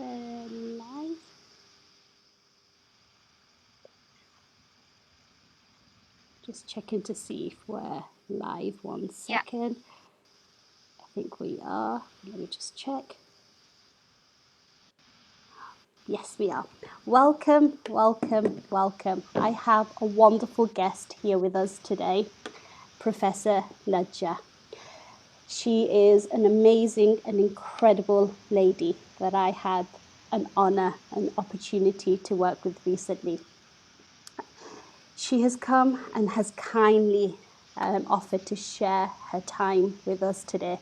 live. Just checking to see if we're live. 1 second. I think we are. Let me just check. Yes, we are. Welcome, welcome, welcome. I have a wonderful guest here with us today, Professor NADJA. She is an amazing and incredible lady that I had an honor and opportunity to work with recently. She has come and has kindly offered to share her time with us today,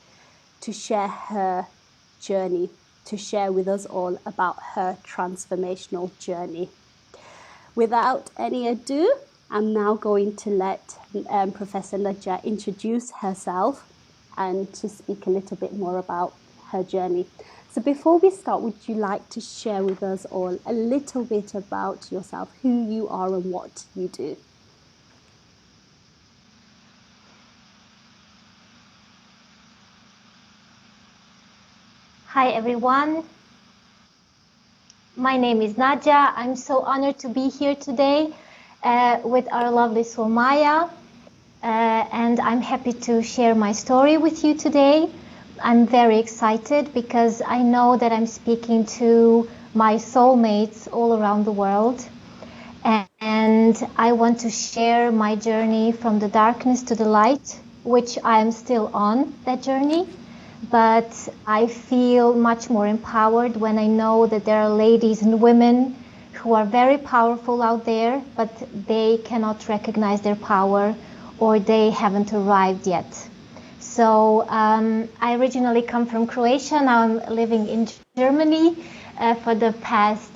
to share her journey, to share with us all about her transformational journey. Without any ado, I'm now going to let Professor NADJA introduce herself and to speak a little bit more about her journey. So before we start, would you like to share with us all a little bit about yourself, who you are and what you do? Hi everyone, my name is NADJA. I'm so honored to be here today with our lovely Suemya, and I'm happy to share my story with you today. I'm very excited because I know that I'm speaking to my soulmates all around the world, and I want to share my journey from the darkness to the light, which I am still on that journey. But I feel much more empowered when I know that there are ladies and women who are very powerful out there, but they cannot recognize their power or they haven't arrived yet. So I originally come from Croatia. Now I'm living in Germany for the past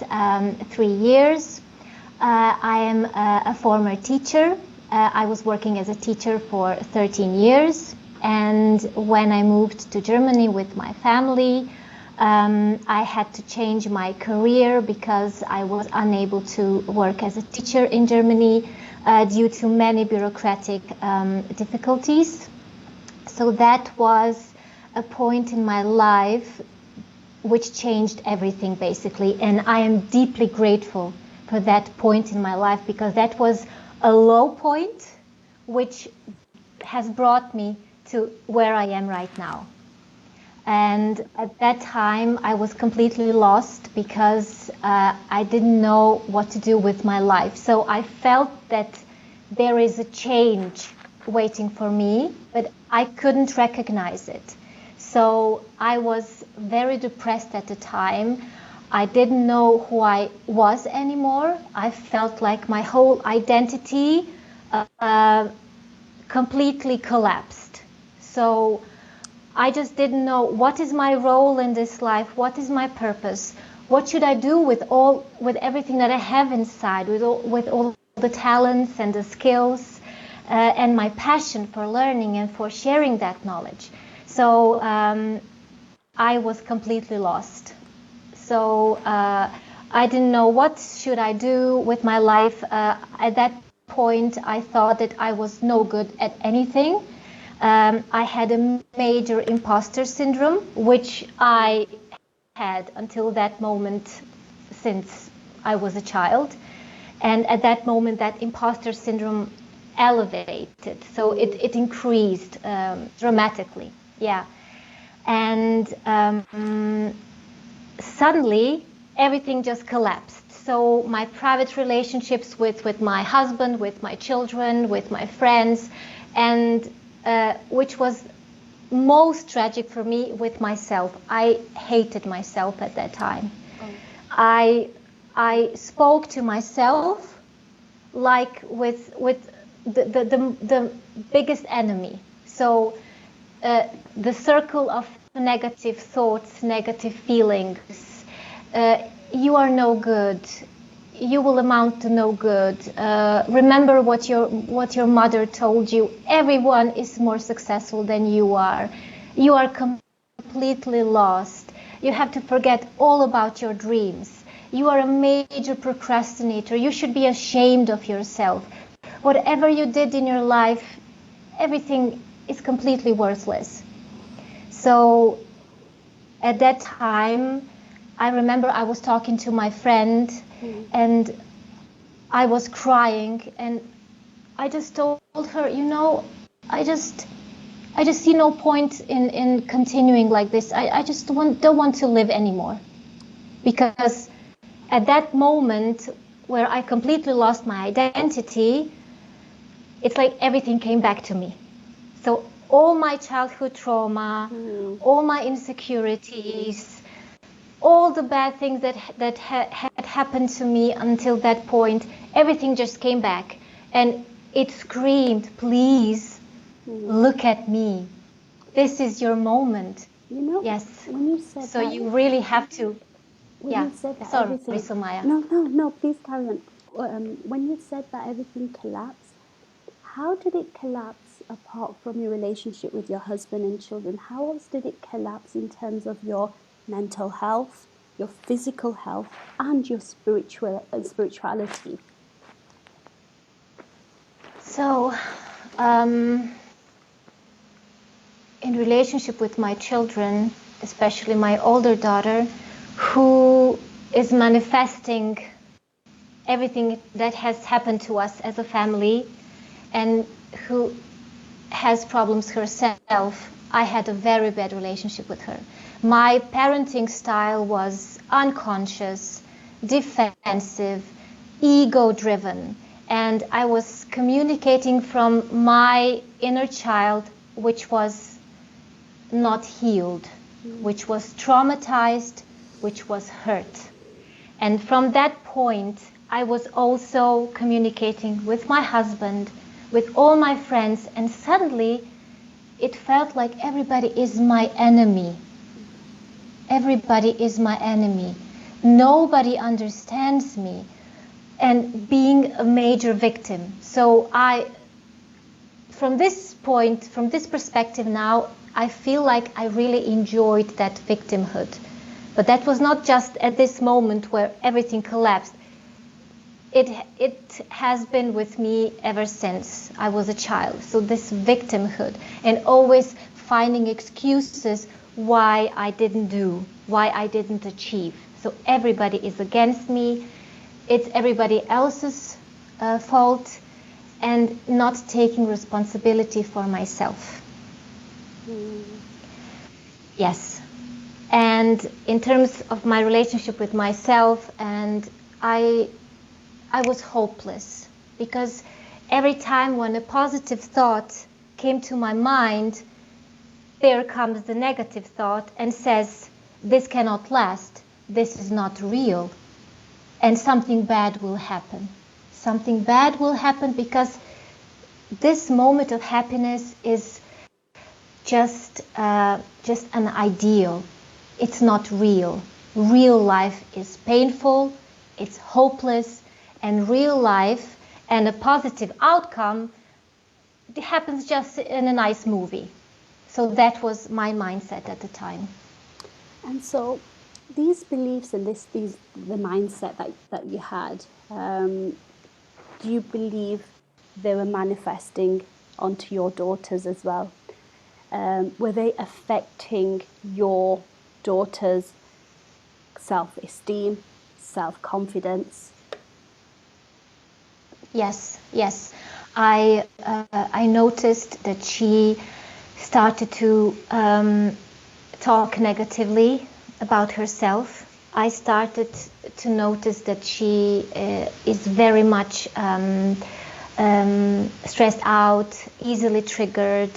3 years. I am a former teacher. I was working as a teacher for 13 years. And when I moved to Germany with my family, I had to change my career because I was unable to work as a teacher in Germany due to many bureaucratic difficulties. So that was a point in my life which changed everything basically. And I am deeply grateful for that point in my life because that was a low point which has brought me to where I am right now. And at that time I was completely lost because I didn't know what to do with my life. So I felt that there is a change waiting for me, but I couldn't recognize it. So I was very depressed at the time. I didn't know who I was anymore. I felt like my whole identity completely collapsed. So I just didn't know what is my role in this life, what is my purpose, what should I do with everything that I have inside, with all the talents and the skills and my passion for learning and for sharing that knowledge. So I was completely lost. So I didn't know what should I do with my life. At that point I thought that I was no good at anything. I had a major imposter syndrome, which I had until that moment since I was a child. And at that moment, that imposter syndrome elevated. So it increased dramatically. Yeah. And suddenly, everything just collapsed. So my private relationships with my husband, with my children, with my friends, and which was most tragic for me, with myself. I hated myself at that time. Oh. I spoke to myself like with the biggest enemy. So the circle of negative thoughts, negative feelings. You are no good. You will amount to no good. Remember what your mother told you. Everyone is more successful than you are. You are completely lost. You have to forget all about your dreams. You are a major procrastinator. You should be ashamed of yourself. Whatever you did in your life, everything is completely worthless. So at that time, I remember I was talking to my friend and I was crying, and I just told her, you know, I just see no point in continuing like this. I just don't want to live anymore. Because at that moment where I completely lost my identity, it's like everything came back to me. So all my childhood trauma, all my insecurities, all the bad things that had happened to me until that point, everything just came back. And it screamed, please, look at me. This is your moment. You know, yes. When you said so that, you really have to. when you said that Sorry, everything, Suemya. No, please carry on. When you said that everything collapsed, how did it collapse apart from your relationship with your husband and children? How else did it collapse in terms of your mental health, your physical health, and your spirituality? So, in relationship with my children, especially my older daughter, who is manifesting everything that has happened to us as a family and who has problems herself, I had a very bad relationship with her. My parenting style was unconscious, defensive, ego-driven, and I was communicating from my inner child, which was not healed, which was traumatized, which was hurt. And from that point, I was also communicating with my husband, with all my friends, and suddenly it felt like everybody is my enemy. Everybody is my enemy. Nobody understands me. And being a major victim. So from this point, from this perspective now, I feel like I really enjoyed that victimhood. But that was not just at this moment where everything collapsed. It has been with me ever since I was a child. So this victimhood and always finding excuses why I didn't do, why I didn't achieve. So everybody is against me. It's everybody else's fault, and not taking responsibility for myself. Yes. And in terms of my relationship with myself, and I was hopeless, because every time when a positive thought came to my mind, there comes the negative thought and says, this cannot last, this is not real, and something bad will happen. Something bad will happen because this moment of happiness is just an ideal. It's not real. Real life is painful, it's hopeless, and real life and a positive outcome, it happens just in a nice movie. So that was my mindset at the time. And so these beliefs and the mindset that you had, do you believe they were manifesting onto your daughters as well? Were they affecting your daughters' self-esteem, self-confidence? Yes. I noticed that she started to talk negatively about herself. I started to notice that she is very much stressed out, easily triggered,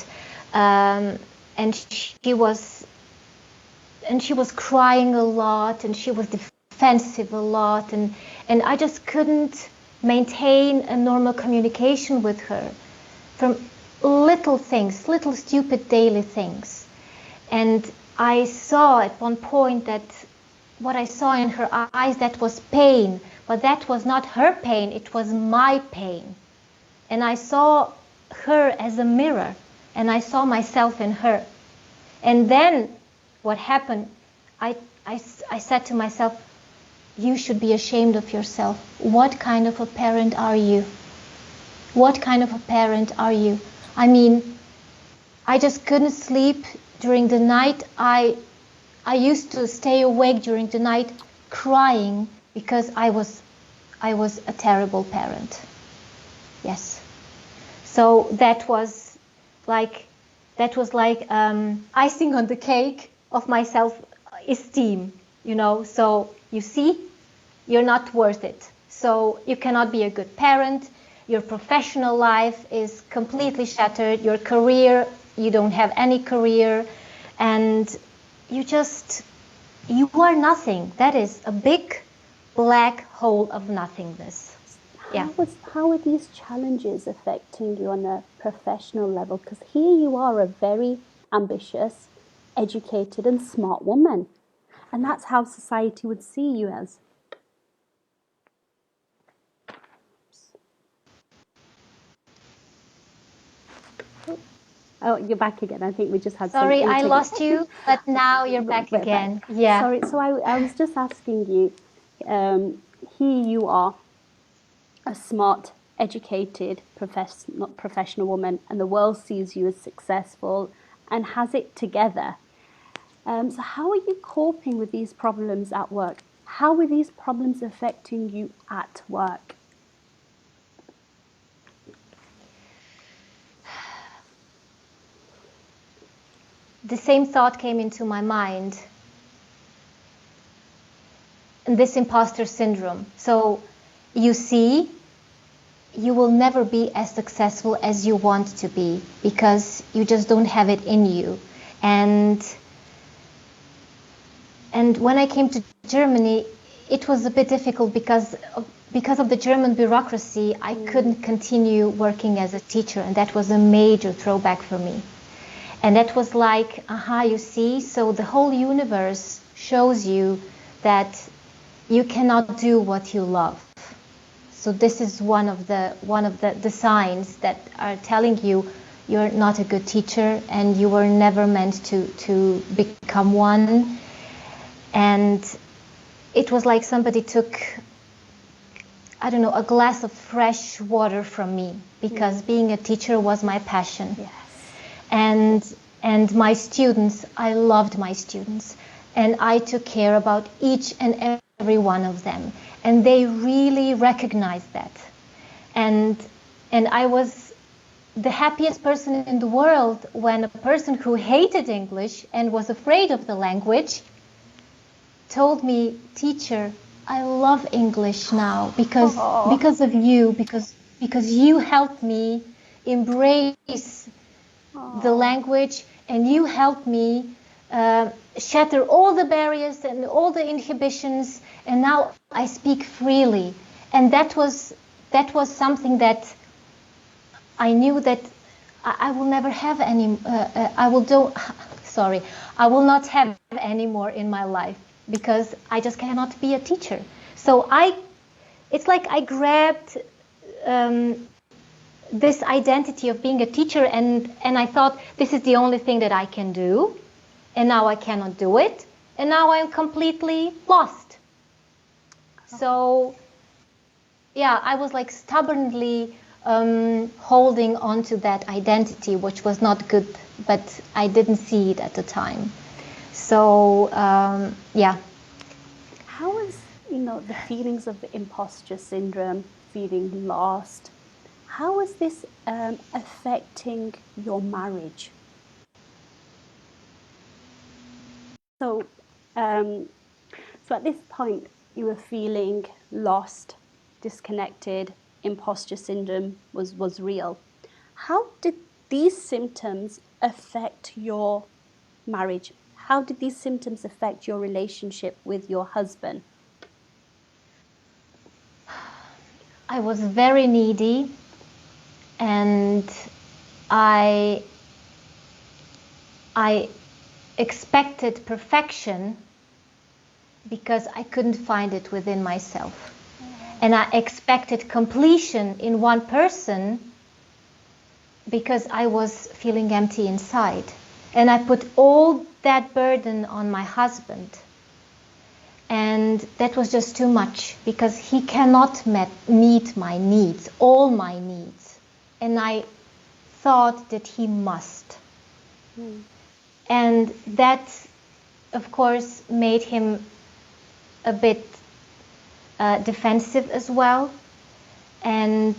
and she was crying a lot, and she was defensive a lot, and I just couldn't maintain a normal communication with her from little things, little stupid daily things. And I saw at one point that what I saw in her eyes, that was pain, but that was not her pain, it was my pain. And I saw her as a mirror, and I saw myself in her. And then what happened, I said to myself, you should be ashamed of yourself. What kind of a parent are you? What kind of a parent are you? I mean, I just couldn't sleep during the night. I I used to stay awake during the night crying because I was a terrible parent. Yes. So that was like icing on the cake of my self-esteem, you know. So you see, you're not worth it. So you cannot be a good parent. Your professional life is completely shattered. Your career, you don't have any career, and you are nothing. That is a big black hole of nothingness. Yeah. How are these challenges affecting you on a professional level? Because here you are, a very ambitious, educated and smart woman. And that's how society would see you as. Oh, you're back again. I think we just had Sorry, some I lost you, but now you're back again. Yeah. Sorry, so I was just asking you, here you are, a smart, educated, professional woman, and the world sees you as successful and has it together. So how are you coping with these problems at work? How are these problems affecting you at work? The same thought came into my mind. This imposter syndrome. So you see, you will never be as successful as you want to be because you just don't have it in you. And when I came to Germany, it was a bit difficult because of the German bureaucracy. I couldn't continue working as a teacher, and that was a major throwback for me. And that was like, you see, so the whole universe shows you that you cannot do what you love. So this is one of the signs that are telling you you're not a good teacher and you were never meant to become one. And it was like somebody took, I don't know, a glass of fresh water from me, because being a teacher was my passion. Yes. And my students, I loved my students, and I took care about each and every one of them, and they really recognized that. And I was the happiest person in the world when a person who hated English and was afraid of the language told me, "Teacher, I love English now because of you, because you helped me embrace the language, and you helped me shatter all the barriers and all the inhibitions, and now I speak freely." And that was something that I knew that I will never have any. I will not have any more in my life, because I just cannot be a teacher. So it's like I grabbed this identity of being a teacher, and I thought, this is the only thing that I can do, and now I cannot do it, and now I'm completely lost. So yeah, I was like stubbornly holding on to that identity, which was not good, but I didn't see it at the time. So yeah. How is, the feelings of the imposter syndrome, feeling lost, how is this affecting your marriage? So at this point, you were feeling lost, disconnected, imposter syndrome was real. How did these symptoms affect your marriage? How did these symptoms affect your relationship with your husband? I was very needy, and I expected perfection because I couldn't find it within myself. And I expected completion in one person because I was feeling empty inside. And I put all that burden on my husband. And that was just too much, because he cannot meet my needs, all my needs. And I thought that he must. And that of course, made him a bit defensive as well, and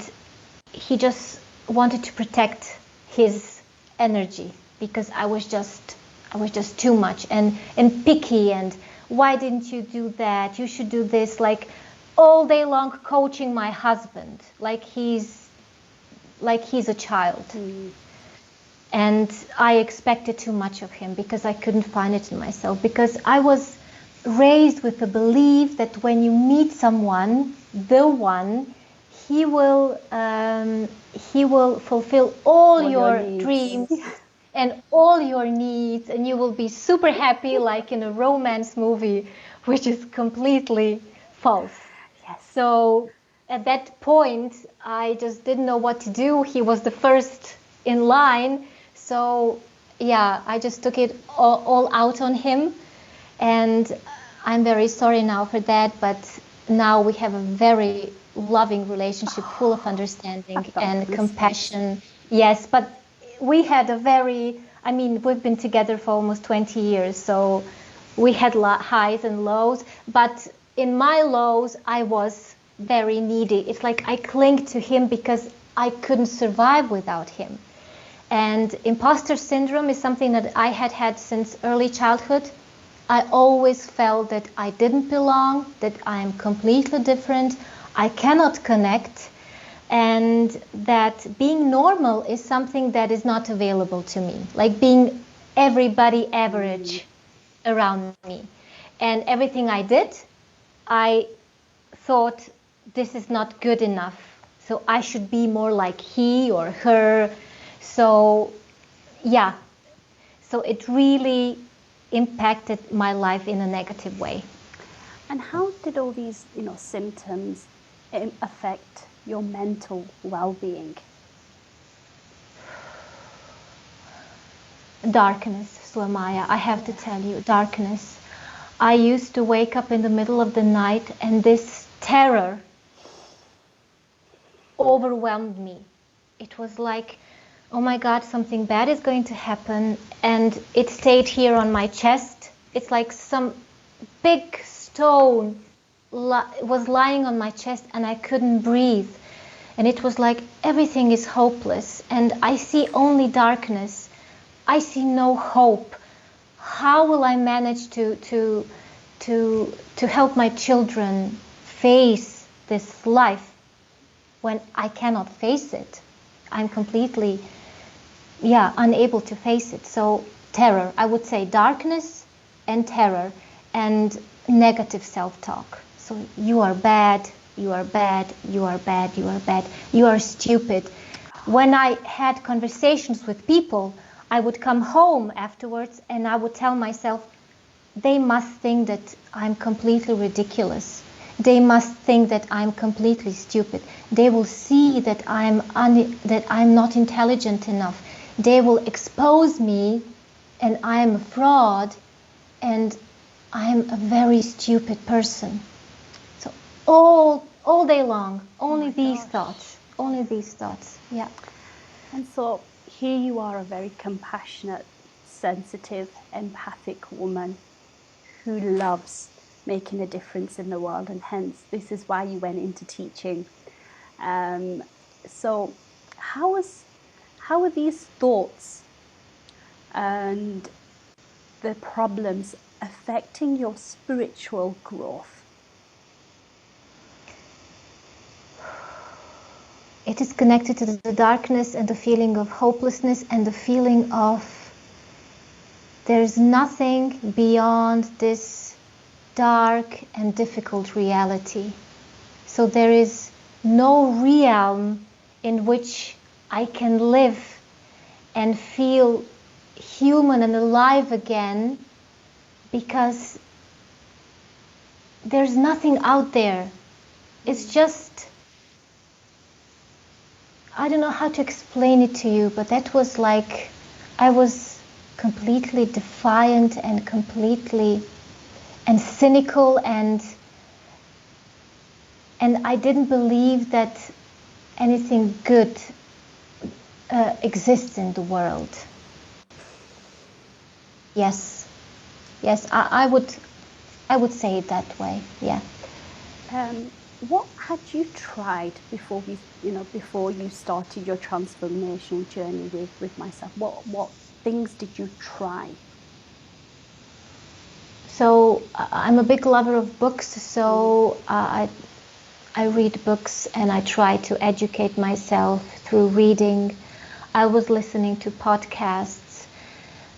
he just wanted to protect his energy because I was just too much and picky, and why didn't you do that? You should do this, like all day long coaching my husband like he's a child. And I expected too much of him because I couldn't find it in myself, because I was raised with the belief that when you meet someone, the one, he will fulfill all your dreams and all your needs, and you will be super happy like in a romance movie, which is completely false. Yes. So at that point, I just didn't know what to do. He was the first in line. So yeah, I just took it all out on him. And I'm very sorry now for that. But now we have a very loving relationship, full of understanding and compassion. Yes, but we had we've been together for almost 20 years. So we had highs and lows. But in my lows, I was very needy. It's like I cling to him because I couldn't survive without him. And imposter syndrome is something that I had since early childhood. I always felt that I didn't belong, that I'm completely different, I cannot connect, and that being normal is something that is not available to me, like being everybody average around me. And everything I did, I thought this is not good enough, so I should be more like he or her. So yeah, so it really impacted my life in a negative way. And how did all these, symptoms affect your mental well-being? Darkness, Suemya, I have to tell you, darkness. I used to wake up in the middle of the night and this terror overwhelmed me. It was like, oh my God, something bad is going to happen. And it stayed here on my chest. It's like some big stone was lying on my chest and I couldn't breathe. And it was like everything is hopeless and I see only darkness. I see no hope. How will I manage to help my children face this life when I cannot face it? I'm completely unable to face it. So terror, I would say darkness and terror and negative self-talk. So you are bad, you are bad, you are bad, you are bad, you are stupid. When I had conversations with people, I would come home afterwards and I would tell myself, they must think that I'm completely ridiculous. They must think that I'm completely stupid. They will see that I'm not intelligent enough. They will expose me and I am a fraud and I'm a very stupid person. So all day long, only these thoughts, yeah. And so here you are, a very compassionate, sensitive, empathic woman who loves making a difference in the world, and hence this is why you went into teaching. So how are these thoughts and the problems affecting your spiritual growth? It is connected to the darkness and the feeling of hopelessness and the feeling of there's nothing beyond this dark and difficult reality. So there is no realm in which I can live and feel human and alive again, because there's nothing out there. It's just, I don't know how to explain it to you, but that was like I was completely defiant and completely and cynical, and I didn't believe that anything good exists in the world. Yes. Yes, I would say it that way. Yeah. What had you tried before before you started your transformation journey with myself? What things did you try? So I'm a big lover of books, so I read books and I try to educate myself through reading. I was listening to podcasts.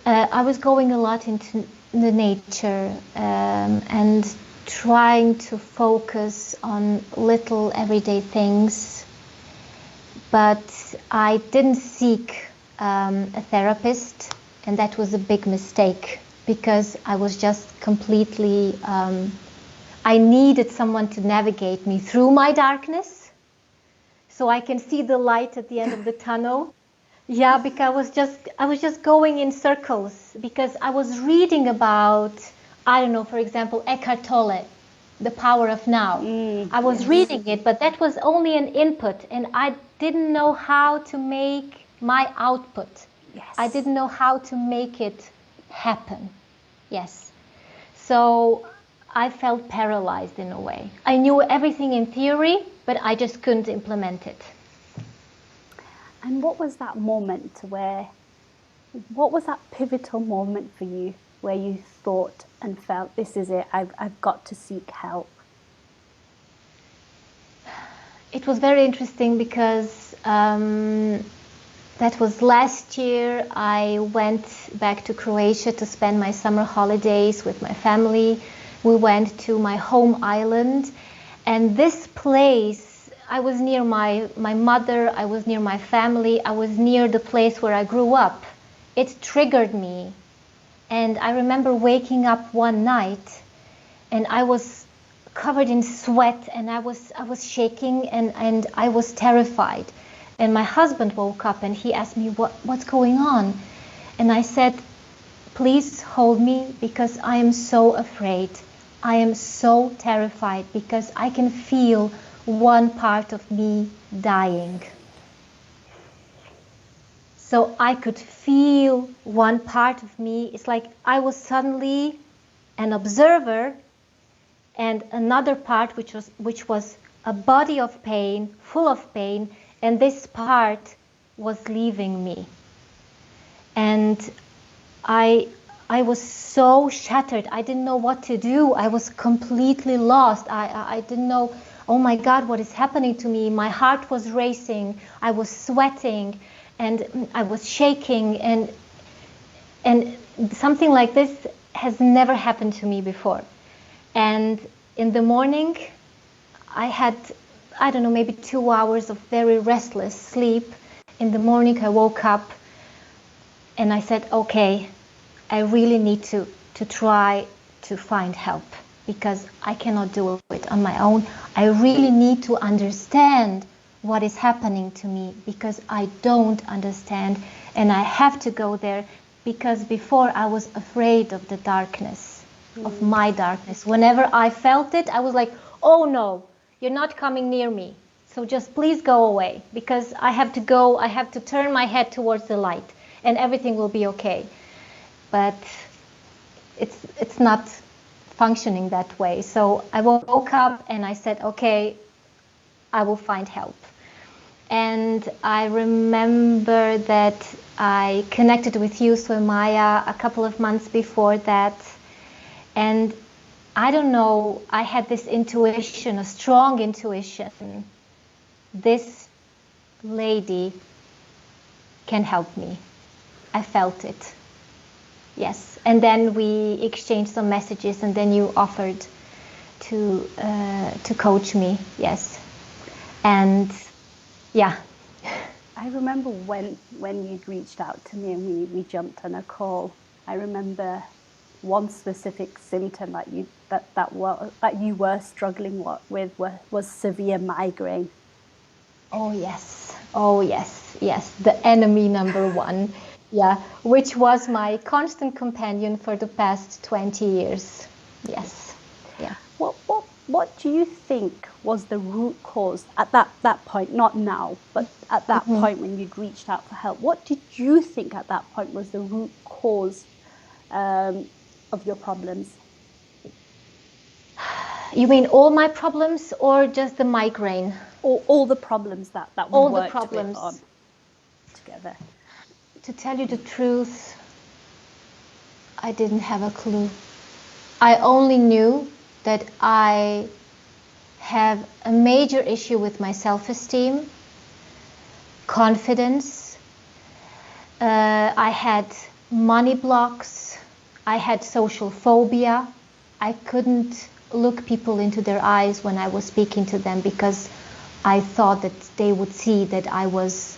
I was going a lot into the nature and trying to focus on little everyday things. But I didn't seek a therapist, and that was a big mistake because I was just completely I needed someone to navigate me through my darkness so I can see the light at the end of the tunnel. Yeah, because I was just going in circles because I was reading about, I don't know, for example, Eckhart Tolle, The Power of Now. I was reading it, but that was only an input and I didn't know how to make my output. Yes. I didn't know how to make it happen. Yes. So I felt paralyzed in a way. I knew everything in theory, but I just couldn't implement it. And what was that what was that pivotal moment for you where you thought and felt, this is it, I've got to seek help? It was very interesting because that was last year. I went back to Croatia to spend my summer holidays with my family. We went to my home island, and this place, I was near my mother, I was near my family, I was near the place where I grew up. It triggered me. And I remember waking up one night and I was covered in sweat and I was shaking and I was terrified. And my husband woke up and he asked me, what's going on? And I said, please hold me because I am so afraid. I am so terrified because I can feel one part of me dying. So I could feel one part of me. It's like I was suddenly an observer, and another part which was a body of pain, full of pain, and this part was leaving me. And I was so shattered. I didn't know what to do. I was completely lost. I didn't know, oh my God, what is happening to me? My heart was racing. I was sweating and I was shaking, and something like this has never happened to me before. And in the morning, I had, I don't know, maybe 2 hours of very restless sleep. In the morning, I woke up and I said, okay, I really need to try to find help because I cannot do it on my own. I really need to understand what is happening to me because I don't understand, and I have to go there because before I was afraid of the darkness, of my darkness. Whenever I felt it, I was like, oh no, you're not coming near me. So just please go away because I have to go, I have to turn my head towards the light and everything will be okay. But it's not functioning that way. So I woke up and I said, okay, I will find help. And I remember that I connected with you, Suemya, a couple of months before that. And I don't know, I had this intuition, a strong intuition. This lady can help me. I felt it. Yes. And then we exchanged some messages and then you offered to coach me. Yes. And yeah. I remember when you'd reached out to me and we jumped on a call. I remember one specific symptom that you were struggling with was severe migraine. Oh yes, yes, the enemy number one. Yeah, which was my constant companion for the past 20 years. Yes. Yeah. What do you think was the root cause at that point, not now, but at that point when you'd reached out for help? What did you think at that point was the root cause of your problems? You mean all my problems or just the migraine? All the problems that we all the worked problems. with on together. To tell you the truth, I didn't have a clue. I only knew that I have a major issue with my self-esteem, confidence. I had money blocks. I had social phobia. I couldn't look people into their eyes when I was speaking to them because I thought that they would see that I was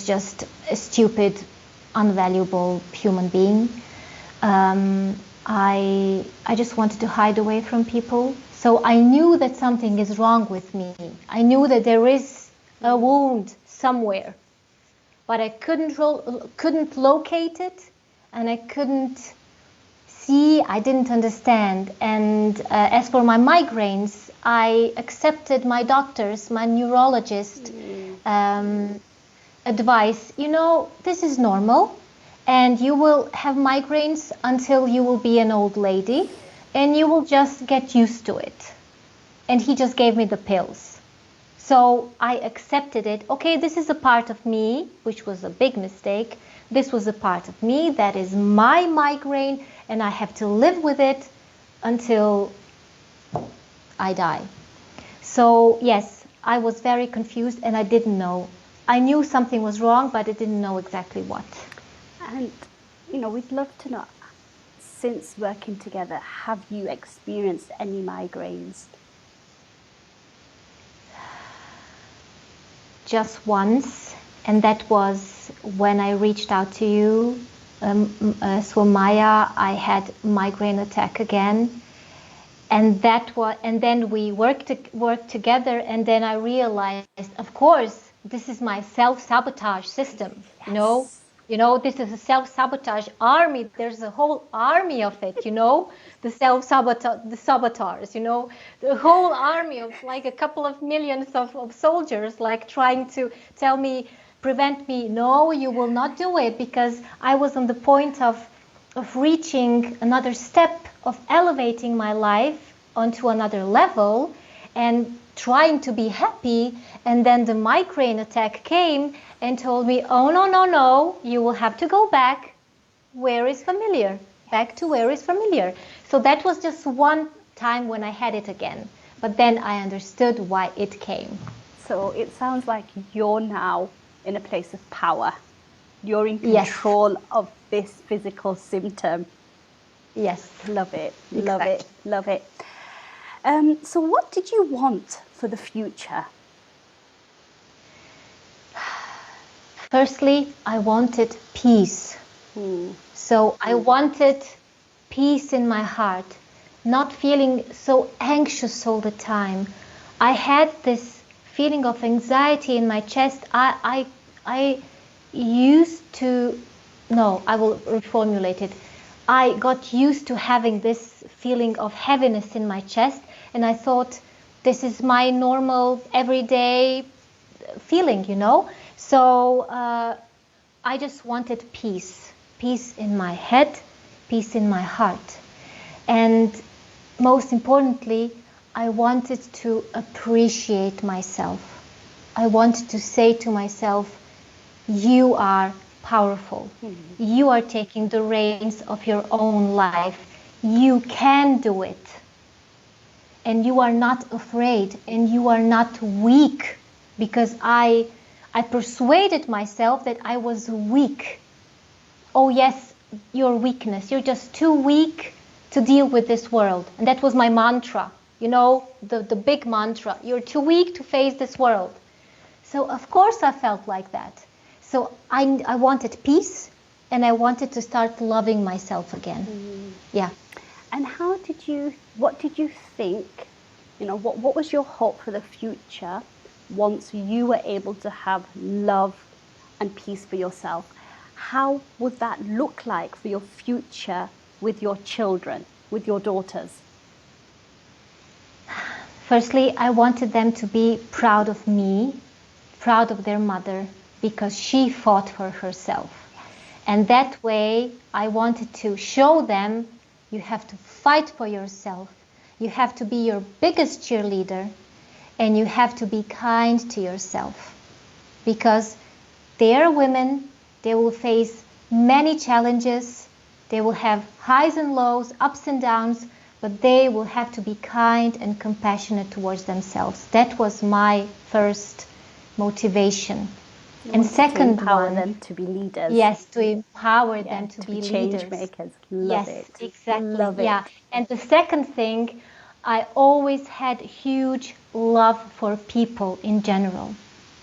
just a stupid, unvaluable human being. I just wanted to hide away from people. So I knew that something is wrong with me. I knew that there is a wound somewhere, but I couldn't locate it, and I couldn't see. I didn't understand. And as for my migraines, I accepted my doctor's, my neurologist advice. You know, this is normal, and you will have migraines until you will be an old lady, and you will just get used to it. And he just gave me the pills. So I accepted it. Okay, this is a part of me, which was a big mistake. This was a part of me that is my migraine, and I have to live with it until I die. So yes, I was very confused, and I didn't know. I knew something was wrong, but I didn't know exactly what. And, you know, we'd love to know, since working together, have you experienced any migraines? Just once, and that was when I reached out to you, Suemya. I had migraine attack again, and then we worked together, and then I realized, of course, this is my self-sabotage system. Yes. You know, this is a self-sabotage army. There's a whole army of it, you know, the saboteurs, you know, the whole army of like a couple of millions of soldiers, like trying to tell me, prevent me. No, you will not do it, because I was on the point of reaching another step, of elevating my life onto another level and trying to be happy. And then the migraine attack came and told me, oh, no, you will have to go back where is familiar, back to where is familiar. So that was just one time when I had it again. But then I understood why it came. So it sounds like you're now in a place of power. You're in control Yes. of this physical symptom. Yes. Love it, Exactly. love it, love it. So what did you want for the future? Firstly, I wanted peace. So I wanted peace in my heart, not feeling so anxious all the time. I had this feeling of anxiety in my chest. I used to, no, I will reformulate it. I got used to having this feeling of heaviness in my chest, and I thought this is my normal everyday feeling, you know. So I just wanted peace in my head, peace in my heart. And most importantly, I wanted to appreciate myself. I wanted to say to myself, you are powerful. You are taking the reins of your own life. You can do it. And you are not afraid, and you are not weak, because I persuaded myself that I was weak. Oh yes, your weakness. You're just too weak to deal with this world. And that was my mantra. You know, the big mantra. You're too weak to face this world. So of course I felt like that. So I wanted peace, and I wanted to start loving myself again. Yeah. And what did you think, you know, what was your hope for the future once you were able to have love and peace for yourself? How would that look like for your future with your children, with your daughters? Firstly, I wanted them to be proud of me, proud of their mother, because she fought for herself. And that way, I wanted to show them you have to fight for yourself. You have to be your biggest cheerleader, and you have to be kind to yourself. Because they are women, they will face many challenges, they will have highs and lows, ups and downs, but they will have to be kind and compassionate towards themselves. That was my first motivation. And second to empower one, them to be leaders. yes, to empower them to be change leaders. makers. Love yes, it. exactly. Love Yeah. it. And the second thing, I always had huge love for people in general,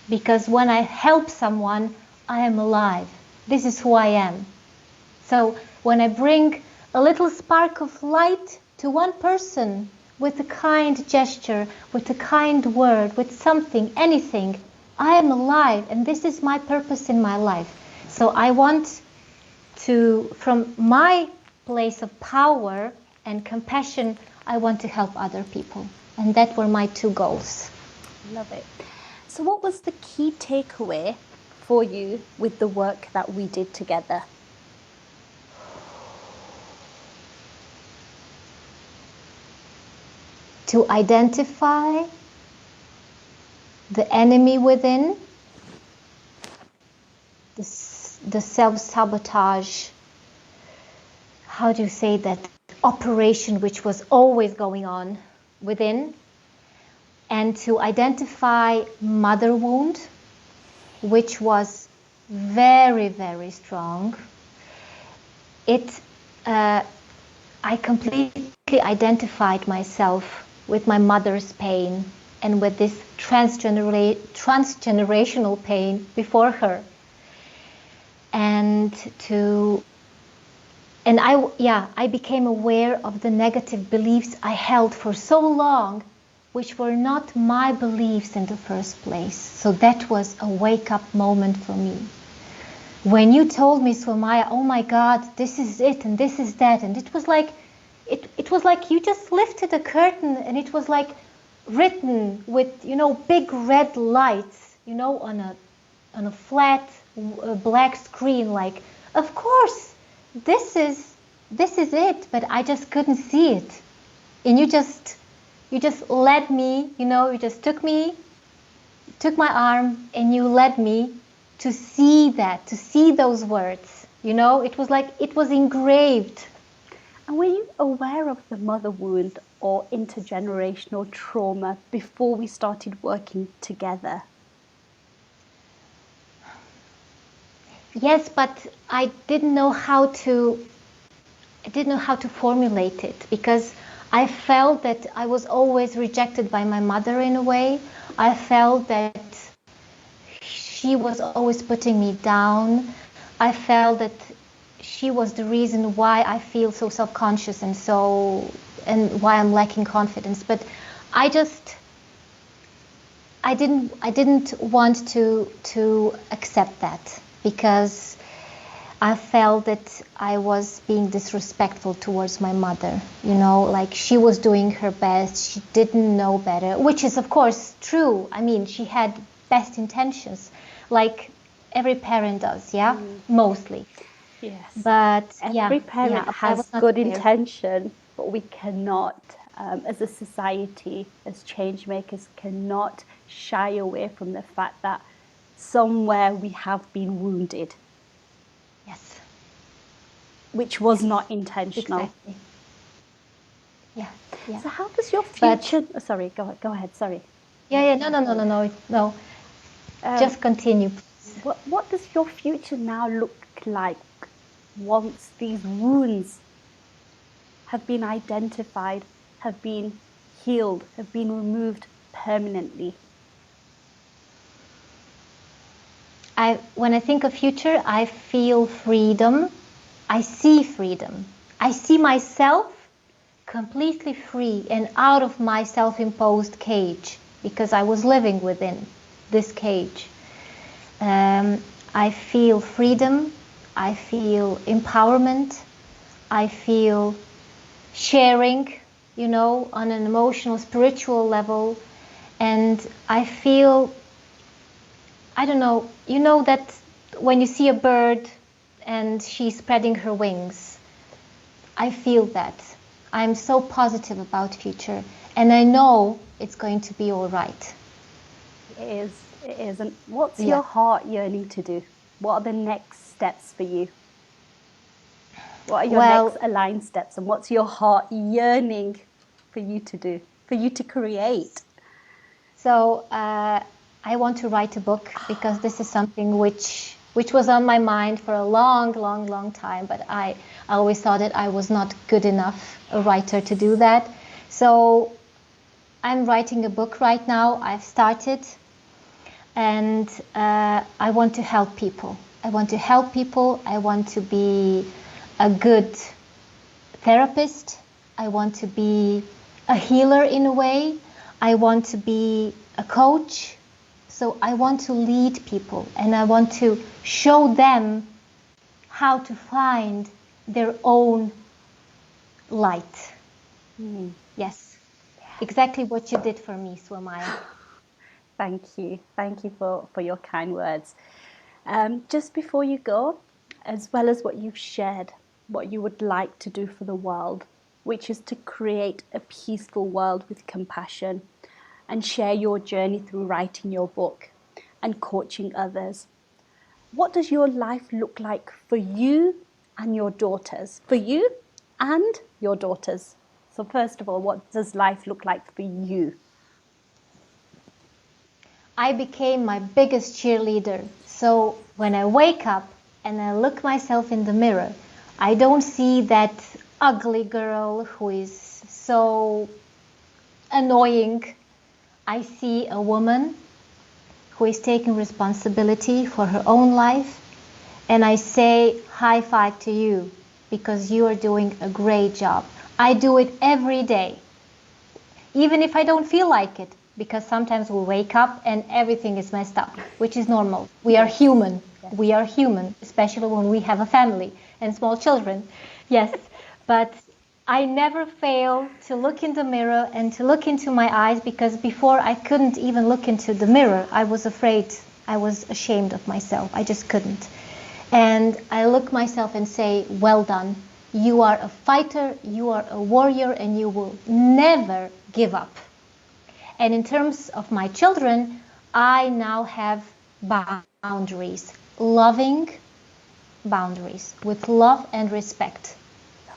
because when I help someone, I am alive. This is who I am. So when I bring a little spark of light to one person with a kind gesture, with a kind word, with something, anything, I am alive, and this is my purpose in my life. So I want to, from my place of power and compassion, I want to help other people. And that were my two goals. Love it. So what was the key takeaway for you with the work that we did together? To identify the enemy within, the self-sabotage, how do you say that, operation which was always going on within, and to identify mother wound, which was very, very strong. I completely identified myself with my mother's pain and with this transgenerational pain before her. I became aware of the negative beliefs I held for so long, which were not my beliefs in the first place. So that was a wake-up moment for me. When you told me, Suemya, oh my God, this is it and this is that, and it was like you just lifted a curtain, and it was like written with, big red lights, on a flat black screen. Like, of course, this is it, but I just couldn't see it. And you just led me, you just took my arm, and you led me to see that, to see those words. It was like it was engraved. And were you aware of the mother wound or intergenerational trauma before we started working together? Yes, but I didn't know how to formulate it, because I felt that I was always rejected by my mother in a way. I felt that she was always putting me down. I felt that she was the reason why I feel so self-conscious and why I'm lacking confidence. But I didn't want to accept that, because I felt that I was being disrespectful towards my mother. Like she was doing her best, she didn't know better, which is of course true. I mean, she had best intentions, like every parent does, yeah, mostly. Yes. But every parent has good intention, but we cannot, as a society, as change makers, cannot shy away from the fact that somewhere we have been wounded. Yes. Which was not intentional. Exactly. Yeah. So how does your future... sorry, go ahead, sorry. Yeah, no. Just continue. What does your future now look like once these wounds have been identified, have been healed, have been removed permanently? When I think of future, I feel freedom. I see freedom. I see myself completely free and out of my self-imposed cage, because I was living within this cage. I feel freedom. I feel empowerment. I feel sharing, on an emotional, spiritual level. And I feel, I don't know, that when you see a bird and she's spreading her wings. I feel that. I'm so positive about future, and I know it's going to be all right. It is. And what's your heart yearning to do? What are the next steps for you? What are your next aligned steps, and what's your heart yearning for you to do, for you to create? So I want to write a book, because this is something which was on my mind for a long time, but I always thought that I was not good enough a writer to do that. So I'm writing a book right now. I've started, and I want to help people. I want to help people. I want to be a good therapist. I want to be a healer in a way. I want to be a coach. So I want to lead people, and I want to show them how to find their own light. Yes, exactly what you did for me, Suemya. Thank you for your kind words. Just before you go, as well as what you've shared, what you would like to do for the world, which is to create a peaceful world with compassion, and share your journey through writing your book and coaching others. What does your life look like for you and your daughters? For you and your daughters. So first of all, what does life look like for you? I became my biggest cheerleader. So when I wake up and I look myself in the mirror, I don't see that ugly girl who is so annoying. I see a woman who is taking responsibility for her own life, and I say high five to you, because you are doing a great job. I do it every day, even if I don't feel like it, because sometimes we wake up and everything is messed up, which is normal. We are human. Yes. We are human, especially when we have a family and small children. Yes, but I never fail to look in the mirror and to look into my eyes, because before I couldn't even look into the mirror. I was afraid. I was ashamed of myself. I just couldn't. And I look myself and say, well done. You are a fighter, you are a warrior, and you will never give up. And in terms of my children, I now have boundaries, loving boundaries with love and respect.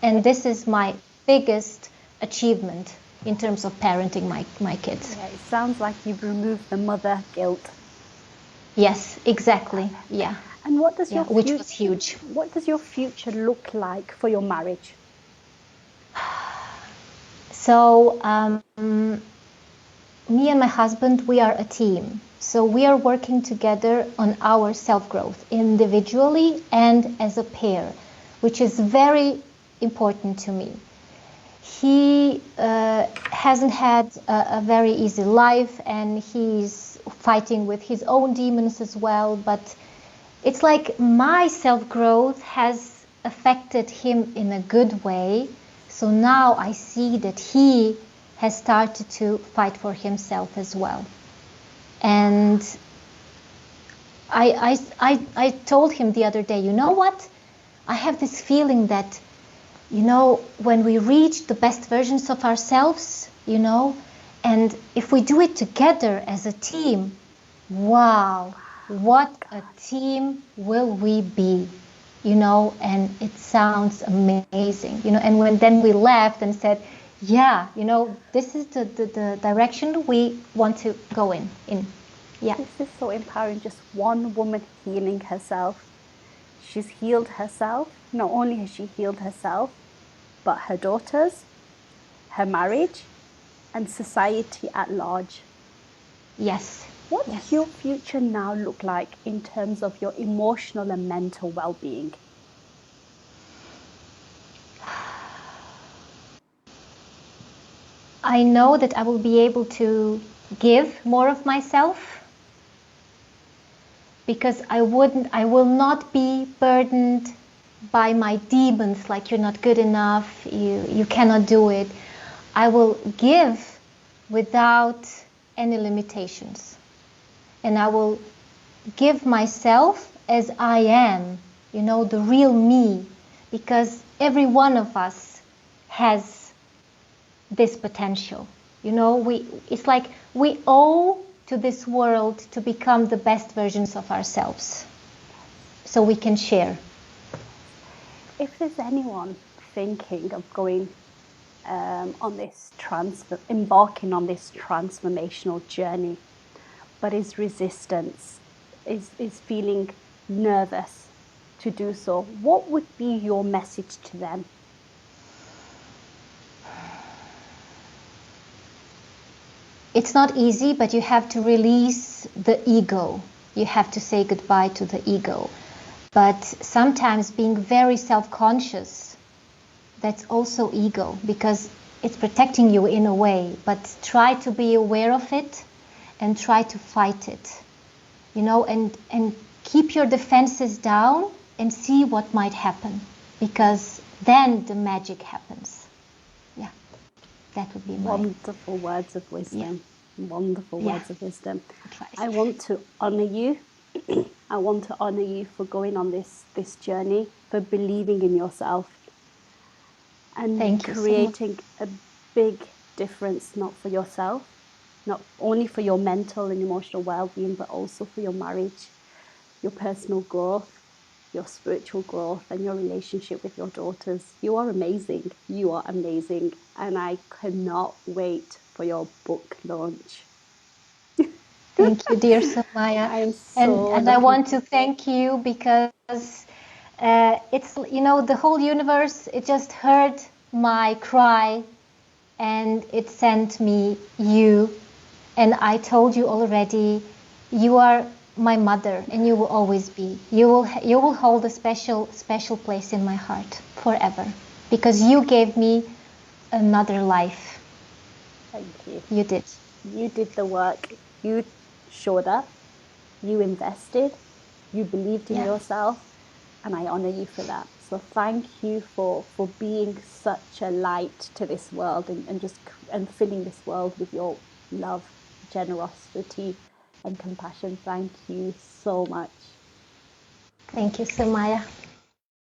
And this is my biggest achievement in terms of parenting my kids. Yeah, it sounds like you've removed the mother guilt. Yes, exactly. Yeah. And what does which was huge. What does your future look like for your marriage? So me and my husband, we are a team. So we are working together on our self-growth, individually and as a pair, which is very important to me. He hasn't had a very easy life, and he's fighting with his own demons as well, but it's like my self-growth has affected him in a good way. So now I see that he has started to fight for himself as well. And I told him the other day, you know what? I have this feeling that, you know, when we reach the best versions of ourselves, you know, and if we do it together as a team, wow, what a team will we be, you know, and it sounds amazing, you know. And then we laughed and said, yeah, you know, this is the direction we want to go in. Yeah. This is so empowering, just one woman healing herself. She's healed herself. Not only has she healed herself, but her daughters, her marriage, and society at large. Yes. What does your future now look like in terms of your emotional and mental well-being? I know that I will be able to give more of myself, because I will not be burdened by my demons, like you're not good enough, you cannot do it. I will give without any limitations, and I will give myself as I am, you know, the real me, because every one of us has this potential. You know, it's like we owe to this world to become the best versions of ourselves, so we can share. If there's anyone thinking of going embarking on this transformational journey, but is resistance, is feeling nervous to do so, what would be your message to them? It's not easy, but you have to release the ego. You have to say goodbye to the ego. But sometimes being very self-conscious, that's also ego, because it's protecting you in a way. But try to be aware of it and try to fight it, you know, and keep your defenses down and see what might happen, because then the magic happens. Yeah, that would be my... Wonderful words of wisdom. Yeah. Wonderful words of wisdom. I want to honor you. I want to honor you for going on this journey, for believing in yourself and creating a big difference, not for yourself, not only for your mental and emotional well-being, but also for your marriage, your personal growth, your spiritual growth, and your relationship with your daughters. You are amazing. You are amazing. And I cannot wait for your book launch. Thank you, dear Suemya. I am so and I want to thank you, because it's, you know, the whole universe, it just heard my cry and it sent me you. And I told you already, you are my mother and you will always be. You will hold a special place in my heart forever, because you gave me another life. Thank you. You did. You did the work. You showed up. You invested. You believed in yourself. And I honor you for that. So thank you for being such a light to this world and filling this world with your love, generosity, and compassion. Thank you so much. Thank you, Suemya.